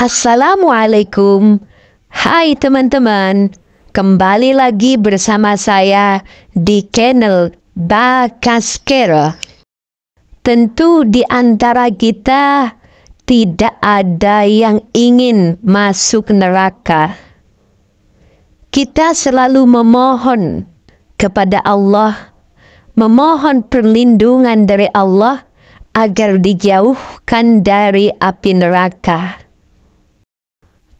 Assalamualaikum. Hai teman-teman, kembali lagi bersama saya di channel Bakaskera. Tentu di antara kita tidak ada yang ingin masuk neraka. Kita selalu memohon kepada Allah, memohon perlindungan dari Allah agar dijauhkan dari api neraka.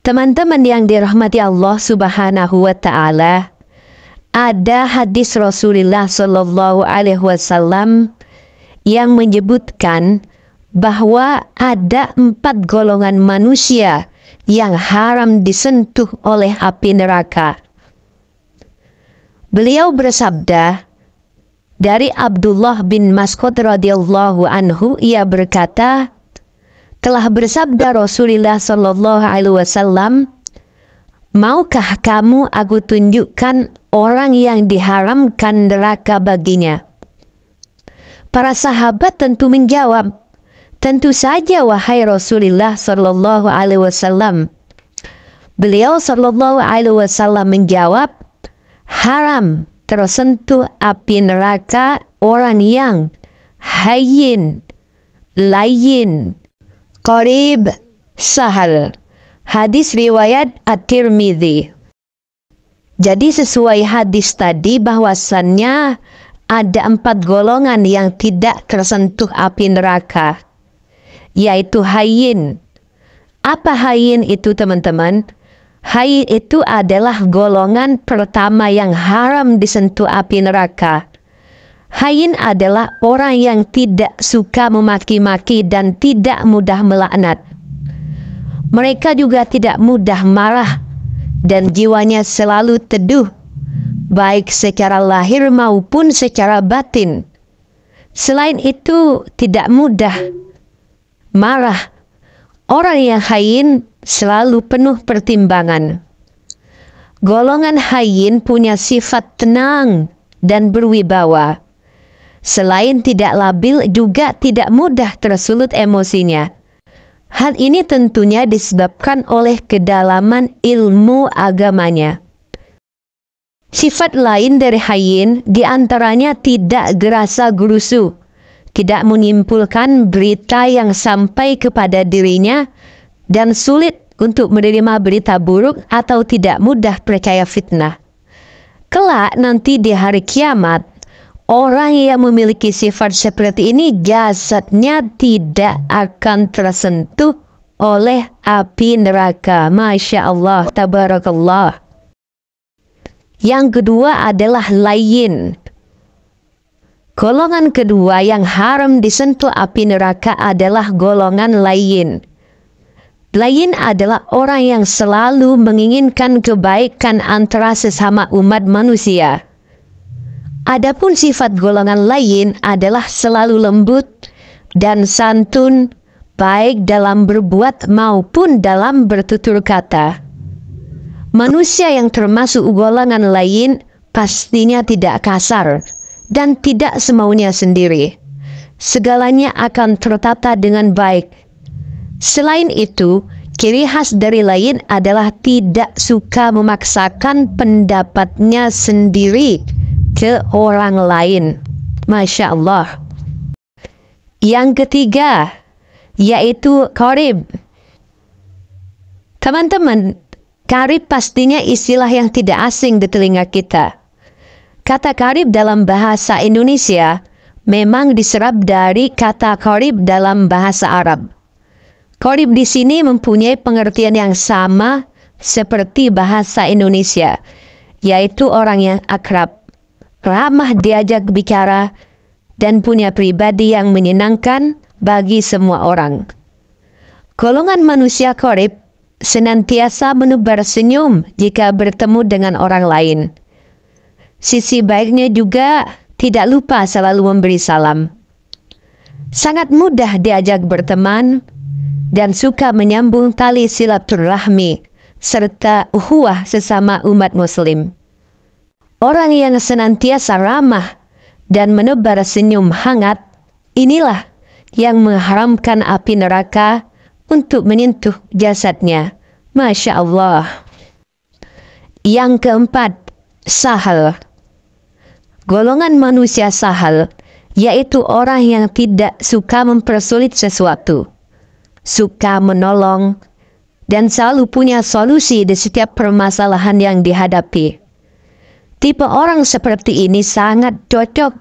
Teman-teman yang dirahmati Allah Subhanahu wa Ta'ala, ada hadis Rasulullah Shallallahu Alaihi Wasallam yang menyebutkan bahwa ada 4 golongan manusia yang haram disentuh oleh api neraka. Beliau bersabda dari Abdullah bin Mas'ud radhiyallahu anhu, ia berkata, telah bersabda Rasulullah Shallallahu Alaihi Wasallam, maukah kamu aku tunjukkan orang yang diharamkan neraka baginya? Para sahabat tentu menjawab, tentu saja wahai Rasulullah Shallallahu Alaihi Wasallam. Beliau Shallallahu Alaihi Wasallam menjawab, haram tersentuh api neraka orang yang hayyin, layyin, qarib, sahal. Hadis riwayat At-Tirmidzi. Jadi sesuai hadis tadi bahwasannya ada 4 golongan yang tidak tersentuh api neraka, yaitu hayyin. Apa hayyin itu teman-teman? Hayyin itu adalah golongan pertama yang haram disentuh api neraka. Hayyin adalah orang yang tidak suka memaki-maki dan tidak mudah melaknat. Mereka juga tidak mudah marah dan jiwanya selalu teduh, baik secara lahir maupun secara batin. Selain itu, tidak mudah marah. Orang yang hayyin selalu penuh pertimbangan. Golongan hayyin punya sifat tenang dan berwibawa. Selain tidak labil, juga tidak mudah tersulut emosinya. Hal ini tentunya disebabkan oleh kedalaman ilmu agamanya. Sifat lain dari hayyin diantaranya tidak gerasa gerusu, tidak menyimpulkan berita yang sampai kepada dirinya, dan sulit untuk menerima berita buruk atau tidak mudah percaya fitnah. Kelak nanti di hari kiamat, orang yang memiliki sifat seperti ini jasadnya tidak akan tersentuh oleh api neraka. Masya Allah, tabarakallah. Yang kedua adalah layyin. Golongan kedua yang haram disentuh api neraka adalah golongan layyin. Layyin adalah orang yang selalu menginginkan kebaikan antara sesama umat manusia. Adapun sifat golongan layyin adalah selalu lembut dan santun, baik dalam berbuat maupun dalam bertutur kata. Manusia yang termasuk golongan layyin pastinya tidak kasar dan tidak semaunya sendiri. Segalanya akan tertata dengan baik. Selain itu, ciri khas dari layyin adalah tidak suka memaksakan pendapatnya sendiri ke orang lain. Masya Allah. Yang ketiga, yaitu qarib. Teman-teman, qarib pastinya istilah yang tidak asing di telinga kita. Kata qarib dalam bahasa Indonesia memang diserap dari kata qarib dalam bahasa Arab. Qarib di sini mempunyai pengertian yang sama seperti bahasa Indonesia, yaitu orang yang akrab, ramah diajak bicara, dan punya pribadi yang menyenangkan bagi semua orang. Golongan manusia qarib senantiasa menebar senyum jika bertemu dengan orang lain. Sisi baiknya juga tidak lupa selalu memberi salam. Sangat mudah diajak berteman dan suka menyambung tali silaturahmi serta ukhuwah sesama umat muslim. Orang yang senantiasa ramah dan menebar senyum hangat, inilah yang mengharamkan api neraka untuk menyentuh jasadnya. Masya Allah. Yang keempat, sahal. Golongan manusia sahal, yaitu orang yang tidak suka mempersulit sesuatu, suka menolong, dan selalu punya solusi di setiap permasalahan yang dihadapi. Tipe orang seperti ini sangat cocok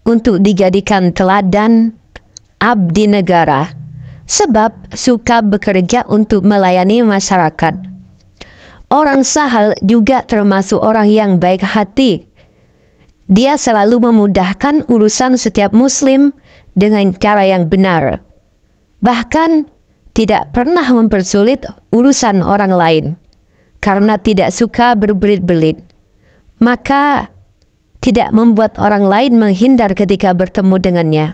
untuk dijadikan teladan abdi negara, sebab suka bekerja untuk melayani masyarakat. Orang sahal juga termasuk orang yang baik hati. Dia selalu memudahkan urusan setiap muslim dengan cara yang benar. Bahkan tidak pernah mempersulit urusan orang lain, karena tidak suka berbelit-belit. Maka tidak membuat orang lain menghindar ketika bertemu dengannya.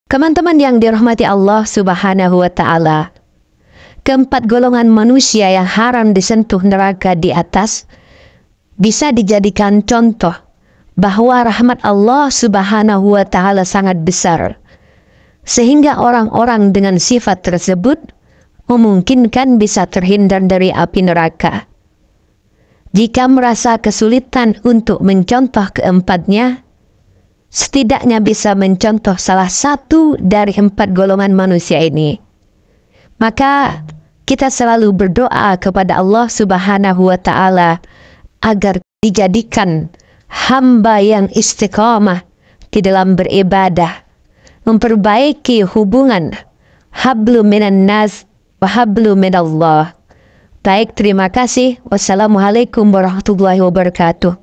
Teman-teman yang dirahmati Allah Subhanahu wa Ta'ala, keempat golongan manusia yang haram disentuh neraka di atas bisa dijadikan contoh bahwa rahmat Allah Subhanahu wa Ta'ala sangat besar, sehingga orang-orang dengan sifat tersebut memungkinkan bisa terhindar dari api neraka. Jika merasa kesulitan untuk mencontoh keempatnya, setidaknya bisa mencontoh salah satu dari 4 golongan manusia ini. Maka kita selalu berdoa kepada Allah Subhanahu wa Ta'ala agar dijadikan hamba yang istiqamah di dalam beribadah, memperbaiki hubungan hablu minan nas wa hablu minallah. Baik, terima kasih. Wassalamualaikum warahmatullahi wabarakatuh.